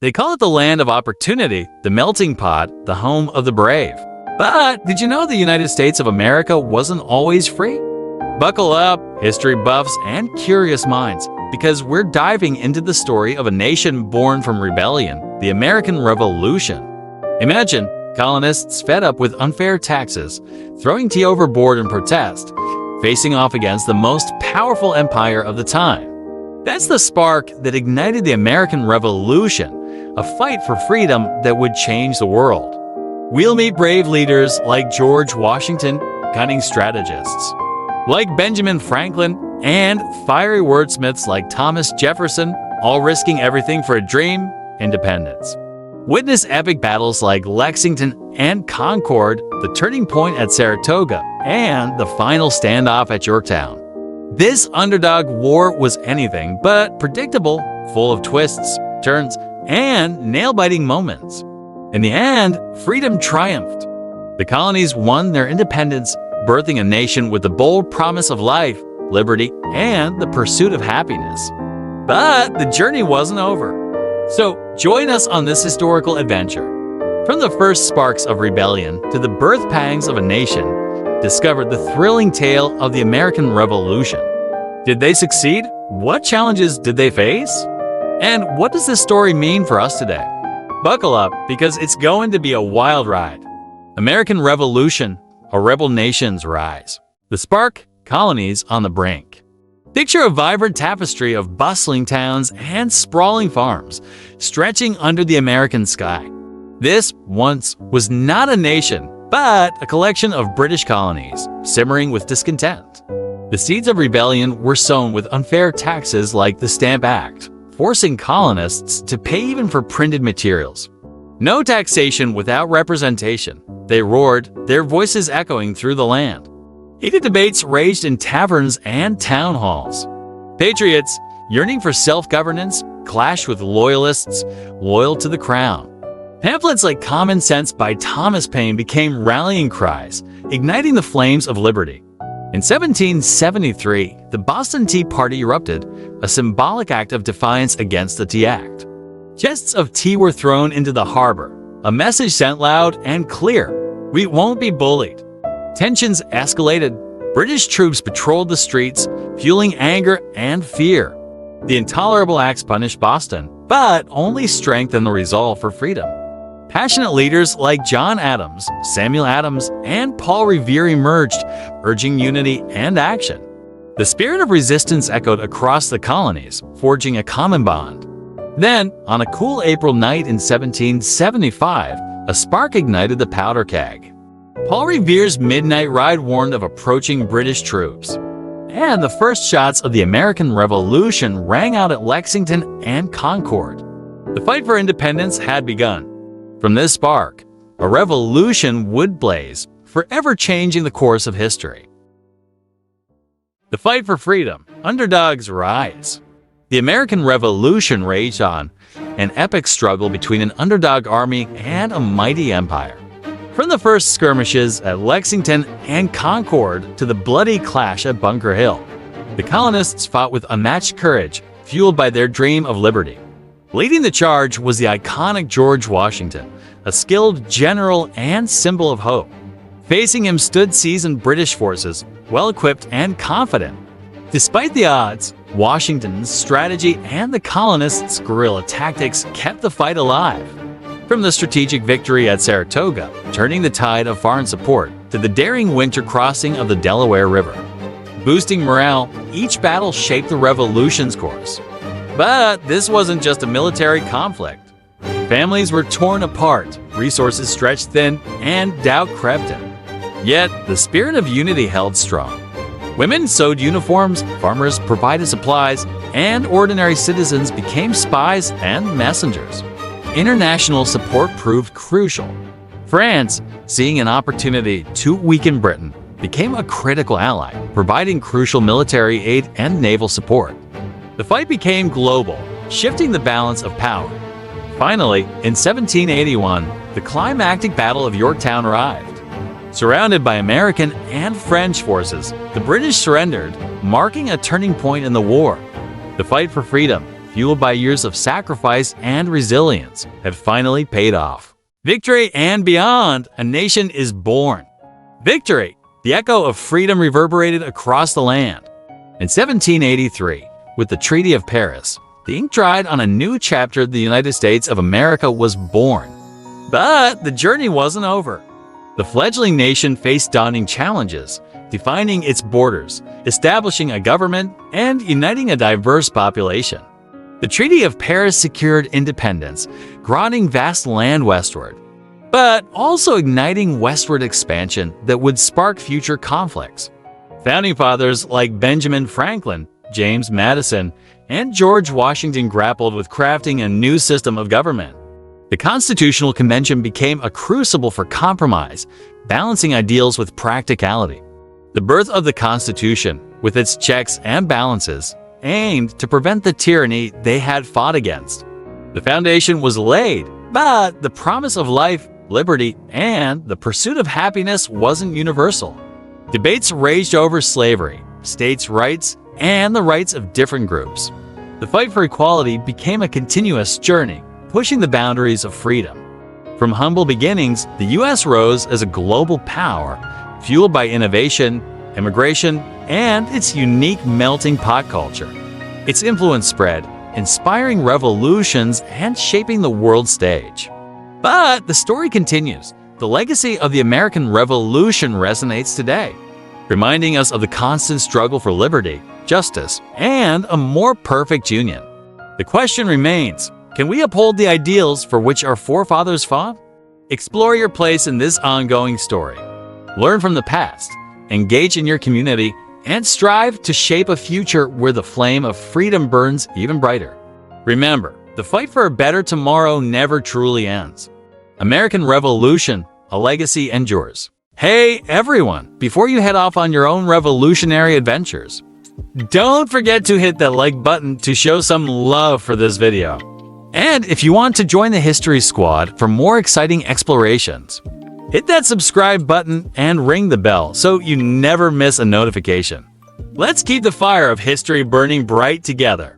They call it the land of opportunity, the melting pot, the home of the brave. But did you know the United States of America wasn't always free? Buckle up, history buffs and curious minds, because we're diving into the story of a nation born from rebellion, the American Revolution. Imagine colonists fed up with unfair taxes, throwing tea overboard in protest, facing off against the most powerful empire of the time. That's the spark that ignited the American Revolution, a fight for freedom that would change the world. We'll meet brave leaders like George Washington, cunning strategists like Benjamin Franklin, and fiery wordsmiths like Thomas Jefferson, all risking everything for a dream, independence. Witness epic battles like Lexington and Concord, the turning point at Saratoga, and the final standoff at Yorktown. This underdog war was anything but predictable, full of twists, turns, and nail-biting moments. In the end, freedom triumphed. The colonies won their independence, birthing a nation with the bold promise of life, liberty, and the pursuit of happiness. But the journey wasn't over. So join us on this historical adventure. From the first sparks of rebellion to the birth pangs of a nation, discover the thrilling tale of the American Revolution. Did they succeed? What challenges did they face? And what does this story mean for us today? Buckle up, because it's going to be a wild ride. American Revolution, a rebel nation's rise. The spark, colonies on the brink. Picture a vibrant tapestry of bustling towns and sprawling farms, stretching under the American sky. This once was not a nation, but a collection of British colonies, simmering with discontent. The seeds of rebellion were sown with unfair taxes like the Stamp Act, forcing colonists to pay even for printed materials. No taxation without representation. They roared, their voices echoing through the land. Heated debates raged in taverns and town halls. Patriots, yearning for self-governance, clashed with loyalists loyal to the crown. Pamphlets like Common Sense by Thomas Paine became rallying cries, igniting the flames of liberty. In 1773, the Boston Tea Party erupted, a symbolic act of defiance against the Tea Act. Chests of tea were thrown into the harbor, a message sent loud and clear: we won't be bullied. Tensions escalated. British troops patrolled the streets, fueling anger and fear. The intolerable acts punished Boston, but only strengthened the resolve for freedom. Passionate leaders like John Adams, Samuel Adams, and Paul Revere emerged, urging unity and action. The spirit of resistance echoed across the colonies, forging a common bond. Then, on a cool April night in 1775, a spark ignited the powder keg. Paul Revere's midnight ride warned of approaching British troops. And the first shots of the American Revolution rang out at Lexington and Concord. The fight for independence had begun. From this spark, a revolution would blaze, forever changing the course of history. The fight for freedom, underdogs rise. The American Revolution raged on, an epic struggle between an underdog army and a mighty empire. From the first skirmishes at Lexington and Concord to the bloody clash at Bunker Hill, the colonists fought with unmatched courage, fueled by their dream of liberty. Leading the charge was the iconic George Washington, a skilled general and symbol of hope. Facing him stood seasoned British forces, well-equipped and confident. Despite the odds, Washington's strategy and the colonists' guerrilla tactics kept the fight alive. From the strategic victory at Saratoga, turning the tide of foreign support, to the daring winter crossing of the Delaware River. Boosting morale, each battle shaped the revolution's course. But this wasn't just a military conflict. Families were torn apart, resources stretched thin, and doubt crept in. Yet, the spirit of unity held strong. Women sewed uniforms, farmers provided supplies, and ordinary citizens became spies and messengers. International support proved crucial. France, seeing an opportunity to weaken Britain, became a critical ally, providing crucial military aid and naval support. The fight became global, shifting the balance of power. Finally, in 1781, the climactic Battle of Yorktown arrived. Surrounded by American and French forces, the British surrendered, marking a turning point in the war. The fight for freedom, fueled by years of sacrifice and resilience, had finally paid off. Victory and beyond, a nation is born. Victory! The echo of freedom reverberated across the land. In 1783, with the Treaty of Paris, the ink dried on a new chapter. The United States of America was born. But the journey wasn't over. The fledgling nation faced daunting challenges, defining its borders, establishing a government, and uniting a diverse population. The Treaty of Paris secured independence, granting vast land westward, but also igniting westward expansion that would spark future conflicts. Founding fathers like Benjamin Franklin, James Madison, and George Washington grappled with crafting a new system of government. The Constitutional Convention became a crucible for compromise, balancing ideals with practicality. The birth of the Constitution, with its checks and balances, aimed to prevent the tyranny they had fought against. The foundation was laid, but the promise of life, liberty, and the pursuit of happiness wasn't universal. Debates raged over slavery, states' rights, and the rights of different groups. The fight for equality became a continuous journey, pushing the boundaries of freedom. From humble beginnings, the U.S. rose as a global power, fueled by innovation, immigration, and its unique melting pot culture. Its influence spread, inspiring revolutions and shaping the world stage. But the story continues. The legacy of the American Revolution resonates today, reminding us of the constant struggle for liberty, justice, and a more perfect union. The question remains, can we uphold the ideals for which our forefathers fought? Explore your place in this ongoing story. Learn from the past, engage in your community, and strive to shape a future where the flame of freedom burns even brighter. Remember, the fight for a better tomorrow never truly ends. American Revolution, a legacy endures. Hey everyone, before you head off on your own revolutionary adventures, don't forget to hit that like button to show some love for this video. And if you want to join the History Squad for more exciting explorations, hit that subscribe button and ring the bell so you never miss a notification. Let's keep the fire of history burning bright together.